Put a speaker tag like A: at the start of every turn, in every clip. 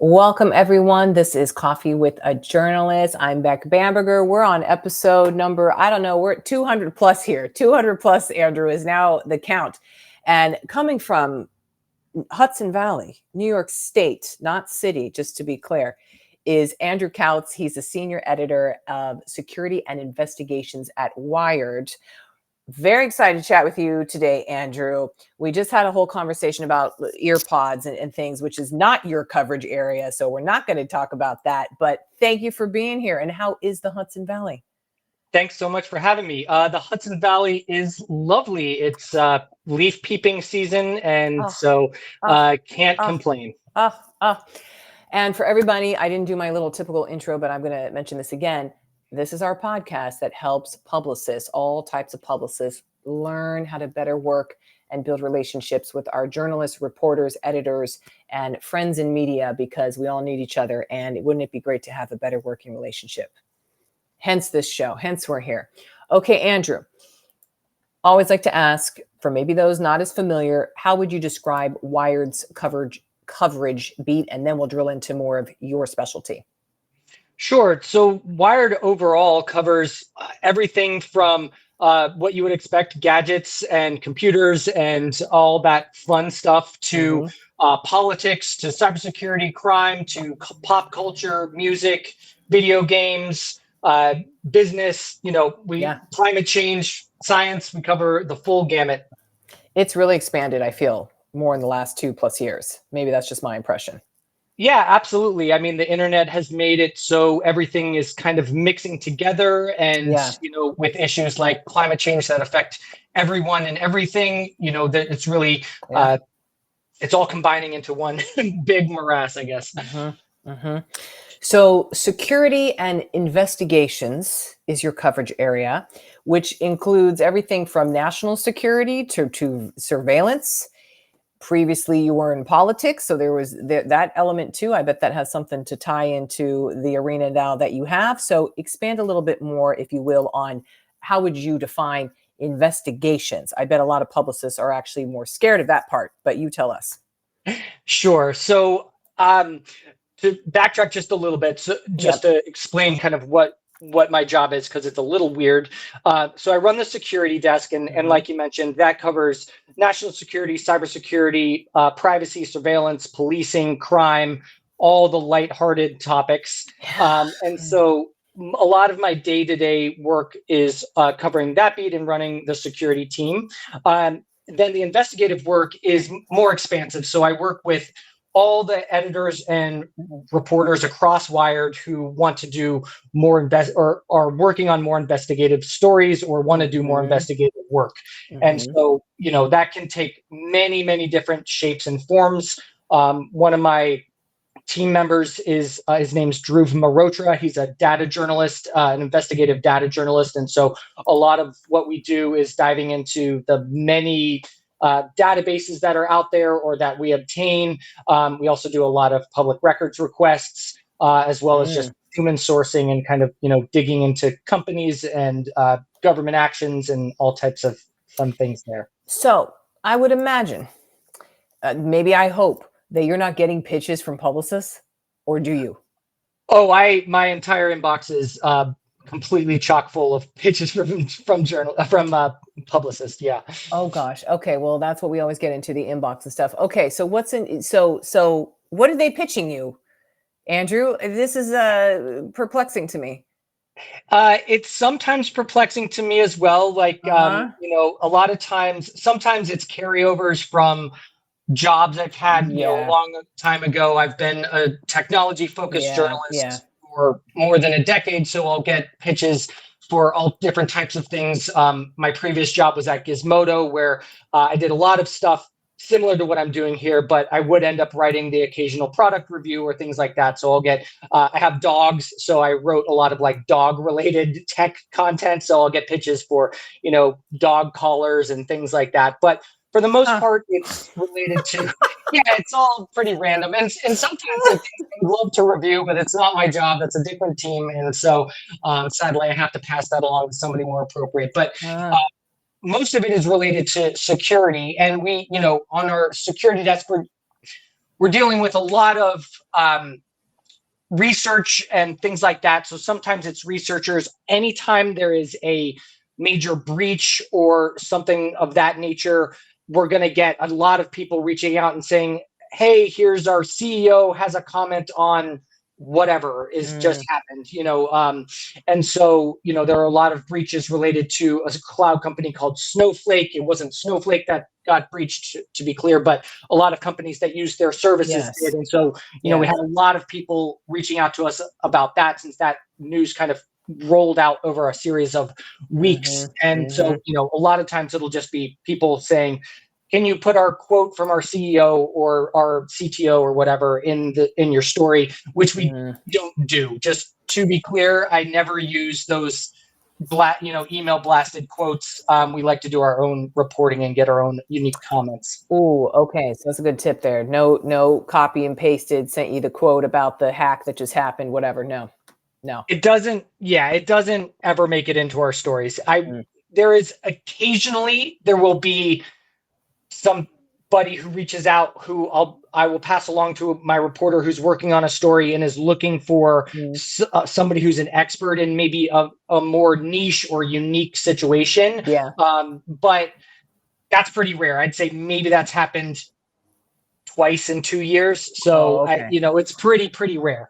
A: Welcome, everyone. This is Coffee with a Journalist. I'm Beck Bamberger. We're on episode number, I don't know, we're at 200 plus here. 200 plus, Andrew, is now the count. And coming from Hudson Valley, New York State, not city, just to be clear, is Andrew Couts. He's a senior editor of security and investigations at Wired. Very excited to chat with you today, Andrew. We just had a whole conversation about ear pods and things, which is not your coverage area. So we're not going to talk about that. But thank you for being here. And how is the Hudson Valley?
B: Thanks so much for having me. The Hudson Valley is lovely. It's leaf peeping season, and can't complain.
A: And for everybody, I didn't do my little typical intro, but I'm going to mention this again. This is our podcast that helps publicists, all types of publicists, learn how to better work and build relationships with our journalists, reporters, editors, and friends in media, because we all need each other. And wouldn't it be great to have a better working relationship? Hence this show, hence we're here. Okay, Andrew, always like to ask, for maybe those not as familiar, how would you describe Wired's coverage beat? And then we'll drill into more of your specialty.
B: Sure. So Wired overall covers everything from what you would expect, gadgets and computers and all that fun stuff, to politics, to cybersecurity, crime, to pop culture, music, video games, business, climate change, science. We cover the full gamut.
A: It's really expanded, I feel, more in the last 2+ years. Maybe that's just my impression.
B: Yeah, absolutely. I mean, the internet has made it so everything is kind of mixing together, and with issues like climate change that affect everyone and everything, that it's really it's all combining into one big morass, I guess.
A: So security and investigations is your coverage area, which includes everything from national security to surveillance. Previously, you were in politics, so there was that element too. I bet that has something to tie into the arena now that you have. So expand a little bit more, if you will, on how would you define investigations? I bet a lot of publicists are actually more scared of that part, but you tell us.
B: Sure. So to backtrack just a little bit, to explain kind of what my job is, because it's a little weird. So I run the security desk, and like you mentioned, that covers national security, cybersecurity, privacy, surveillance, policing, crime, all the lighthearted topics. And so a lot of my day-to-day work is covering that beat and running the security team. Then the investigative work is more expansive. So I work with all the editors and reporters across Wired who want to do more or are working on more investigative stories or want to do more investigative work. And so, that can take many, many different shapes and forms. One of my team members is his name's Drew Marotra. He's a data journalist, an investigative data journalist. And so a lot of what we do is diving into the many databases that are out there or that we obtain. We also do a lot of public records requests, as well as just human sourcing and kind of, digging into companies and government actions and all types of fun things there.
A: So I would imagine, maybe I hope, that you're not getting pitches from publicists, or do you?
B: Oh, my entire inbox is completely chock full of pitches from publicists. Yeah.
A: Oh gosh. Okay. Well, that's what we always get into, the inbox and stuff. Okay. So so what are they pitching you, Andrew? This is perplexing to me.
B: It's sometimes perplexing to me as well. Like, a lot of times, sometimes it's carryovers from jobs I've had, a long time ago. I've been a technology focused journalist for more than a decade. So I'll get pitches for all different types of things. My previous job was at Gizmodo, where I did a lot of stuff similar to what I'm doing here, but I would end up writing the occasional product review or things like that. So I'll get, I have dogs, so I wrote a lot of like dog related tech content. So I'll get pitches for, dog collars and things like that. But for the most part, it's related to, it's all pretty random. And sometimes I'd love to review, but it's not my job. That's a different team. And so sadly, I have to pass that along to somebody more appropriate. But most of it is related to security. And we, on our security desk, we're dealing with a lot of research and things like that. So sometimes it's researchers. Anytime there is a major breach or something of that nature, we're going to get a lot of people reaching out and saying, hey, here's our CEO has a comment on whatever is just happened, and so, there are a lot of breaches related to a cloud company called Snowflake. It wasn't Snowflake that got breached, to be clear, but a lot of companies that use their services did. And so, we had a lot of people reaching out to us about that, since that news kind of rolled out over a series of weeks. And so, a lot of times it'll just be people saying, can you put our quote from our CEO or our CTO or whatever in your story, which we don't do. Just to be clear, I never use those email blasted quotes. We like to do our own reporting and get our own unique comments.
A: Oh, okay. So that's a good tip there. No copy and pasted, sent you the quote about the hack that just happened, whatever. No.
B: It doesn't ever make it into our stories. There is occasionally, there will be somebody who reaches out who I will pass along to my reporter who's working on a story and is looking for somebody who's an expert in maybe a more niche or unique situation. But that's pretty rare. I'd say maybe that's happened twice in 2 years. So, it's pretty rare.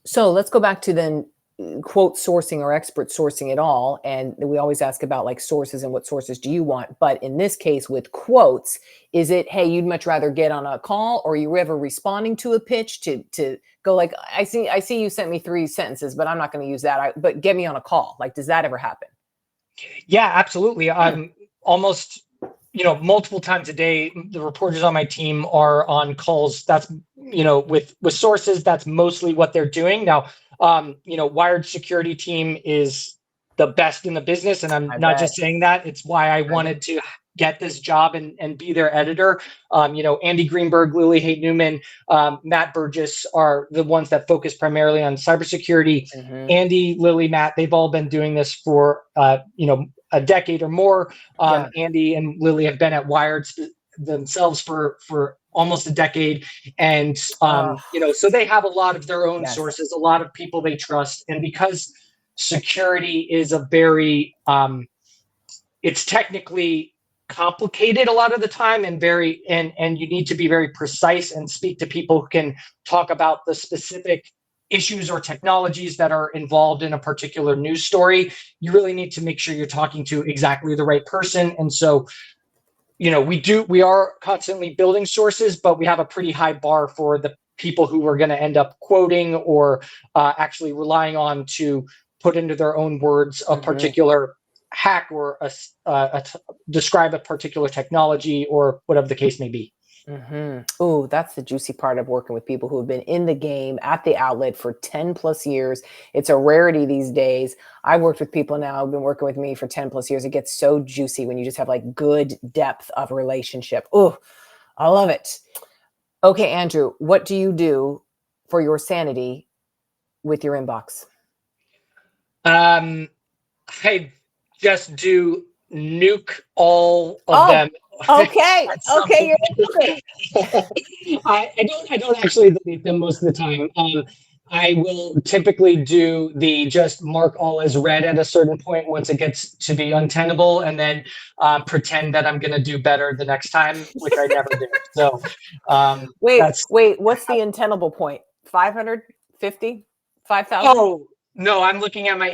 A: So let's go back to then quote sourcing or expert sourcing at all. And we always ask about like sources and what sources do you want? But in this case with quotes, is it, hey, you'd much rather get on a call, or you ever responding to a pitch to go like, I see you sent me 3 sentences, but I'm not going to use that. But get me on a call. Like, does that ever happen?
B: Yeah, absolutely. I'm almost, multiple times a day, the reporters on my team are on calls. That's, with sources, that's mostly what they're doing. Now, Wired security team is the best in the business. And I'm not just saying that. It's why I wanted to get this job and be their editor. Andy Greenberg, Lily Haight Newman, Matt Burgess are the ones that focus primarily on cybersecurity. Andy, Lily, Matt, they've all been doing this for, a decade or more. Andy and Lily have been at Wired themselves for almost a decade. And, so they have a lot of their own sources, a lot of people they trust. And because security is a very, it's technically complicated a lot of the time and and you need to be very precise and speak to people who can talk about the specific issues or technologies that are involved in a particular news story. You really need to make sure you're talking to exactly the right person. And so, we are constantly building sources, but we have a pretty high bar for the people who we're going to end up quoting or actually relying on to put into their own words a particular hack or describe a particular technology or whatever the case may be.
A: Oh, that's the juicy part of working with people who have been in the game at the outlet for 10 plus years. It's a rarity these days. I worked with people now who've been working with me for 10 plus years. It gets so juicy when you just have like good depth of relationship. Oh, I love it. Okay, Andrew, what do you do for your sanity with your inbox?
B: I just do nuke all of them.
A: Okay. Okay.
B: I don't actually delete them most of the time. I will typically do the just mark all as read at a certain point once it gets to be untenable, and then pretend that I'm going to do better the next time, which I never do. So
A: wait, what's the untenable point? 550, 5,000?
B: Oh no, I'm looking at my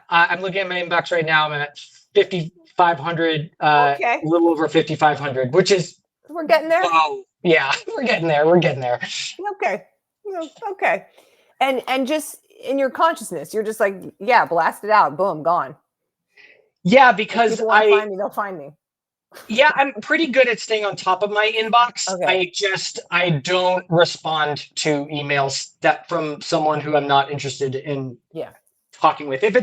B: I'm looking at my inbox right now. I'm at 5,500, a little over 5,500, which is
A: we're getting there.
B: Oh yeah, we're getting there.
A: Okay. And just in your consciousness, you're just like, blast it out, boom, gone.
B: Yeah, because
A: if people want to find me, they'll find me.
B: Yeah, I'm pretty good at staying on top of my inbox.
A: Okay.
B: I don't respond to emails that from someone who I'm not interested in talking with. If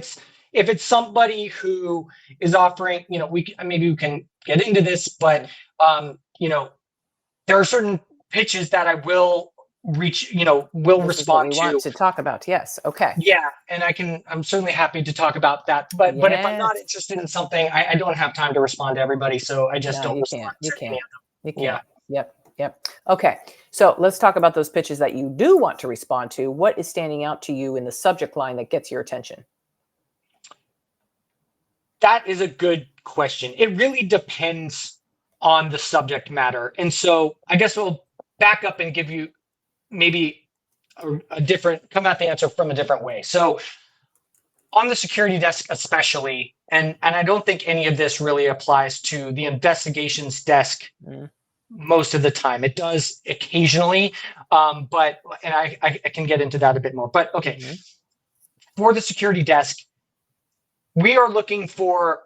B: it's somebody who is offering, maybe we can get into this, but there are certain pitches that I will reach, will respond to.
A: Want to talk about, yes, okay.
B: Yeah, and I'm certainly happy to talk about that. But if I'm not interested in something, I don't have time to respond to everybody, so I just don't respond.
A: You can't.
B: Yeah.
A: Yep. Yep. Okay. So let's talk about those pitches that you do want to respond to. What is standing out to you in the subject line that gets your attention?
B: That is a good question. It really depends on the subject matter. And so I guess we'll back up and give you maybe a different, come at the answer from a different way. So on the security desk, especially, and I don't think any of this really applies to the investigations desk most of the time. It does occasionally, but I can get into that a bit more. But okay, for the security desk, we are looking for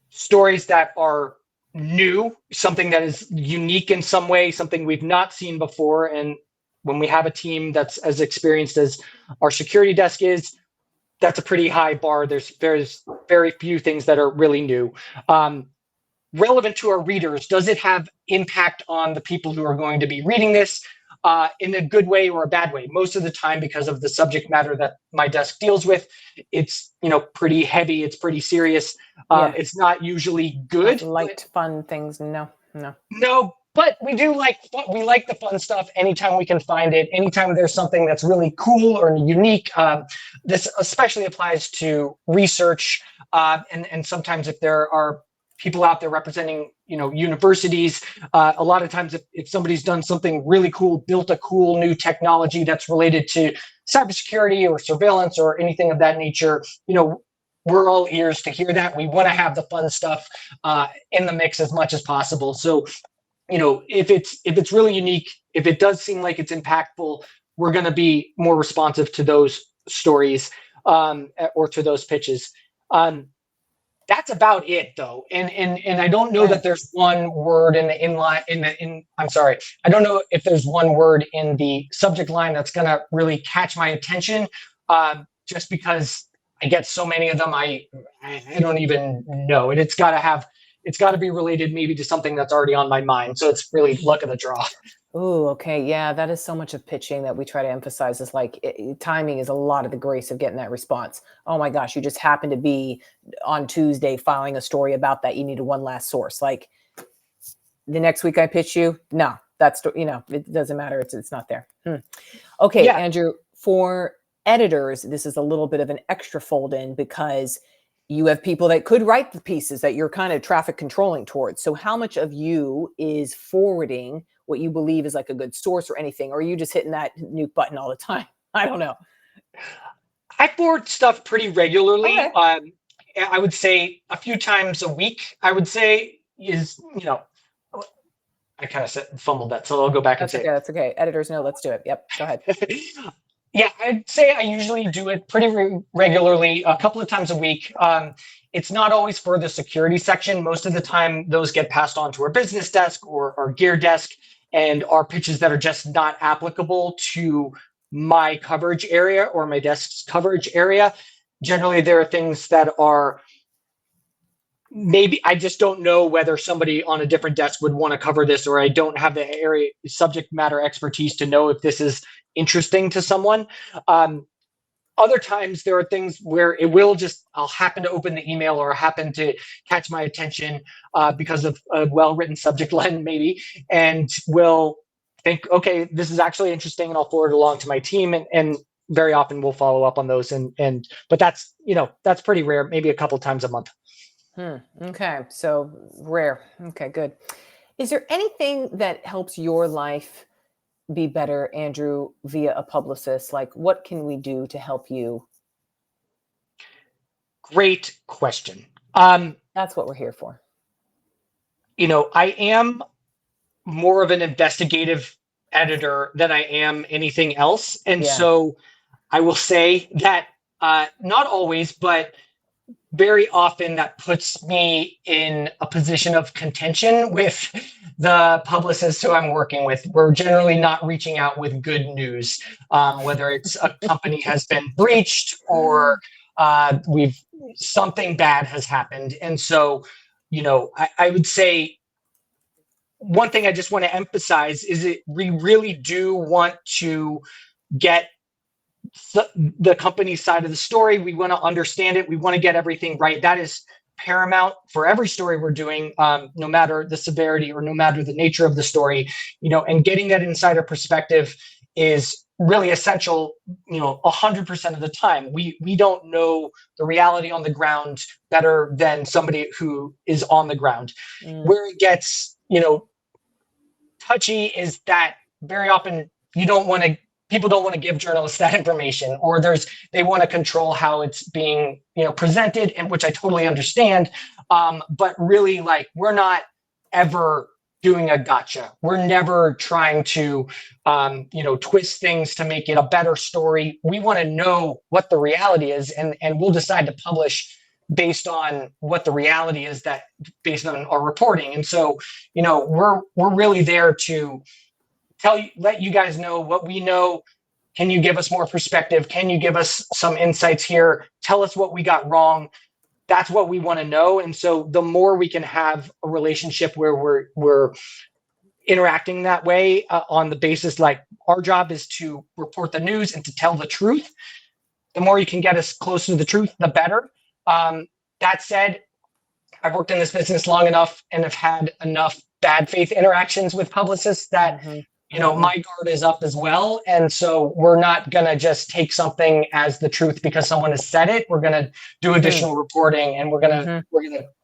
B: stories that are new, something that is unique in some way, something we've not seen before. And when we have a team that's as experienced as our security desk is, that's a pretty high bar. There's very few things that are really new. Relevant to our readers, does it have impact on the people who are going to be reading this in a good way or a bad way? Most of the time, because of the subject matter that my desk deals with, it's pretty heavy, it's pretty serious. It's not usually good.
A: Not light, fun things. No.
B: But we like the fun stuff anytime we can find it, anytime there's something that's really cool or unique. This especially applies to research, and sometimes if there are people out there representing universities, a lot of times if somebody's done something really cool, built a cool new technology that's related to cybersecurity or surveillance or anything of that nature, we're all ears to hear that. We want to have the fun stuff in the mix as much as possible. So if it's really unique, if it does seem like it's impactful, we're going to be more responsive to those stories or to those pitches. That's about it, though, and I don't know that there's one word I don't know if there's one word in the subject line that's going to really catch my attention. Just because I get so many of them, I don't even know, and it's got to be related maybe to something that's already on my mind. So it's really luck of the draw.
A: Oh, okay. Yeah, that is so much of pitching that we try to emphasize is like timing is a lot of the grace of getting that response. Oh my gosh, you just happen to be on Tuesday filing a story about that. You needed one last source. Like the next week I pitch you, no, that's, it doesn't matter. It's not there. Okay, yeah. Andrew, for editors, this is a little bit of an extra fold in because you have people that could write the pieces that you're kind of traffic controlling towards. So how much of you is forwarding what you believe is like a good source or anything? Or are you just hitting that nuke button all the time? I don't know.
B: I forward stuff pretty regularly. Okay. I would say a few times a week, I would say is, I kind of fumbled that. So I'll go back and say.
A: That's okay. Editors know, let's do it. Yep. Go ahead.
B: Yeah, I'd say I usually do it pretty regularly, a couple of times a week. It's not always for the security section. Most of the time, those get passed on to our business desk or our gear desk and are pitches that are just not applicable to my coverage area or my desk's coverage area. Generally, there are things that are maybe I just don't know whether somebody on a different desk would want to cover this, or I don't have the area subject matter expertise to know if this is interesting to someone. Other times there are things where I'll happen to open the email or happen to catch my attention because of a well-written subject line maybe, and will think, okay, this is actually interesting, and I'll forward it along to my team, and very often we'll follow up on those. But that's pretty rare, maybe a couple times a month.
A: Okay, so rare. Okay, good. Is there anything that helps your life be better, Andrew, via a publicist? Like, what can we do to help you?
B: Great question.
A: That's what we're here for.
B: I am more of an investigative editor than I am anything else. And so I will say that not always, but very often that puts me in a position of contention with the publicists who I'm working with. We're generally not reaching out with good news, whether it's a company has been breached or something bad has happened. And so, I would say one thing I just want to emphasize is that we really do want to get the company's side of the story. We want to understand it. We want to get everything right. That is paramount for every story we're doing, no matter the severity or no matter the nature of the story, and getting that insider perspective is really essential, 100% of the time. We don't know the reality on the ground better than somebody who is on the ground. Where it gets, touchy is that very often people don't want to give journalists that information, or they want to control how it's being, presented, and which I totally understand. But really, we're not ever doing a gotcha. We're never trying to, twist things to make it a better story. We want to know what the reality is, and we'll decide to publish based on what the reality is, that based on our reporting. And so, we're really there to let you guys know what we know. Can you give us more perspective? Can you give us some insights here? Tell us what we got wrong. That's what we want to know. And so the more we can have a relationship where we're interacting that way, on the basis, our job is to report the news and to tell the truth. The more you can get us close to the truth, the better. That said, I've worked in this business long enough and have had enough bad faith interactions with publicists that, my guard is up as well. And so we're not going to just take something as the truth because someone has said it. We're going to do additional reporting, and we're going to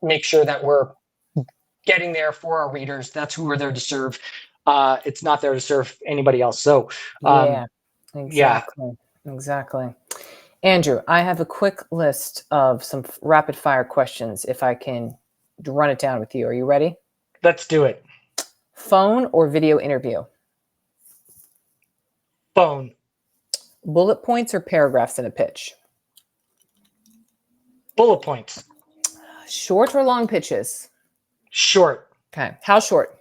B: make sure that we're getting there for our readers. That's who we're there to serve. It's not there to serve anybody else. So,
A: Exactly. Andrew, I have a quick list of some rapid fire questions if I can run it down with you. Are you ready?
B: Let's do it.
A: Phone or video interview?
B: Phone.
A: Bullet points or paragraphs in a pitch?
B: Bullet points.
A: Short or long pitches?
B: Short.
A: Okay. How short?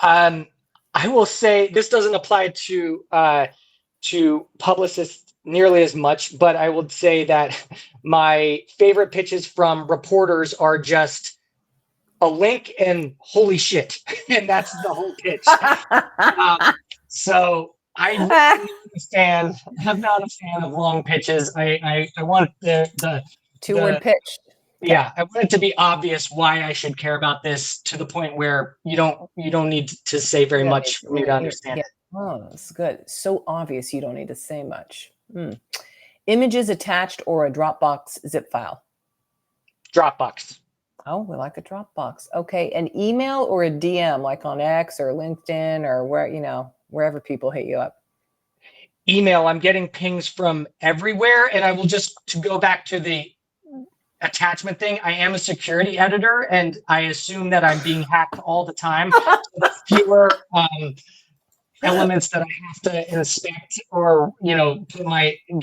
B: I will say this doesn't apply to publicists nearly as much, but I would say that my favorite pitches from reporters are just a link and holy shit, and that's the whole pitch. So I'm not a fan of long pitches. I want the
A: two-word pitch.
B: Yeah, I want it to be obvious why I should care about this, to the point where you don't need to say very much for me to understand it.
A: Oh, that's good. So obvious you don't need to say much. Images attached or a Dropbox zip file?
B: Dropbox.
A: Oh, we like a Dropbox. Okay, an email or a DM, like on X or LinkedIn or wherever people hit you up?
B: Email. I'm getting pings from everywhere, and I will just, to go back to the attachment thing, I am a security editor, and I assume that I'm being hacked all the time. So the fewer elements that I have to inspect or get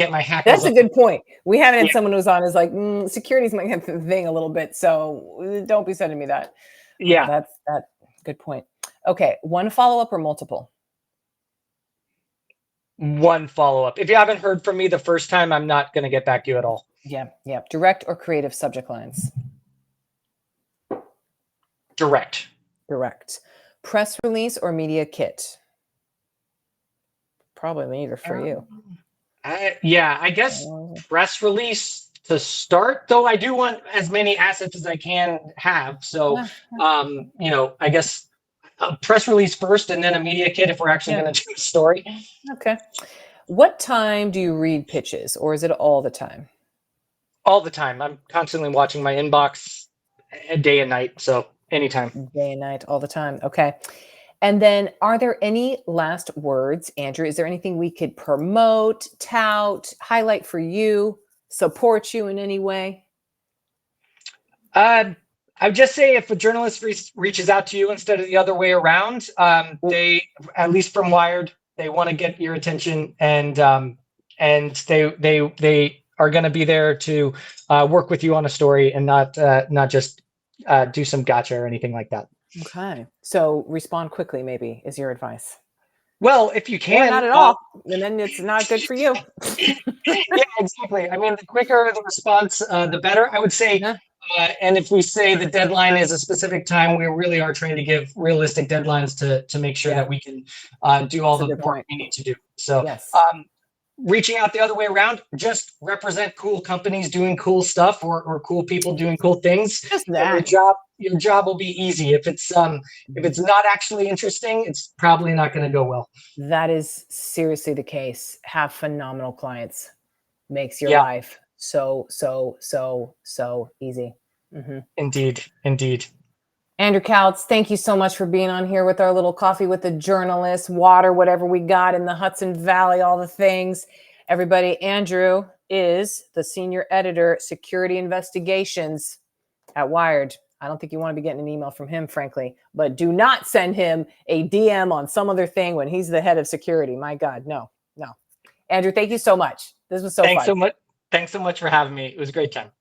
B: my hackers.
A: That's a good point. We haven't had someone who's on is like, security's my thing a little bit, so don't be sending me that.
B: Yeah,
A: that's good point. Okay, one follow-up or multiple?
B: One follow-up. If you haven't heard from me the first time, I'm not going to get back to you at all.
A: Yeah. Direct or creative subject lines?
B: Direct.
A: Press release or media kit? Probably neither for you.
B: I guess press release to start, though I do want as many assets as I can have. So, I guess a press release first and then a media kit if we're actually going to do a story.
A: Okay. What time do you read pitches, or is it all the time?
B: All the time. I'm constantly watching my inbox day and night. So anytime.
A: Day and night, all the time. Okay. And then are there any last words, Andrew? Is there anything we could promote, tout, highlight for you, support you in any way?
B: I would just say, if a journalist reaches out to you instead of the other way around, they, at least from Wired, they want to get your attention, and they are going to be there to work with you on a story, and not just do some gotcha or anything like that.
A: Okay. So respond quickly, maybe, is your advice.
B: Well, if you can.
A: Or not at all. And then it's not good for you.
B: Yeah, exactly. I mean, the quicker the response, the better, I would say. And if we say the deadline is a specific time, we really are trying to give realistic deadlines to make sure that we can do all the work we need to do. So,
A: yes.
B: reaching out the other way around, just represent cool companies doing cool stuff, or cool people doing cool things,
A: Just
B: and
A: that.
B: your job will be easy. If it's not actually interesting, it's probably not going to go well.
A: That is seriously the case. Have phenomenal clients. Makes your
B: Yeah,
A: life so easy. Mm-hmm.
B: indeed.
A: Andrew Couts, thank you so much for being on here with our little coffee with the journalist, water, whatever we got in the Hudson Valley, all the things. Everybody, Andrew is the senior editor, security investigations at Wired. I don't think you want to be getting an email from him, frankly, but do not send him a DM on some other thing when he's the head of security. My God, no. Andrew, thank you so much. This was so fun.
B: Thanks so much for having me. It was a great time.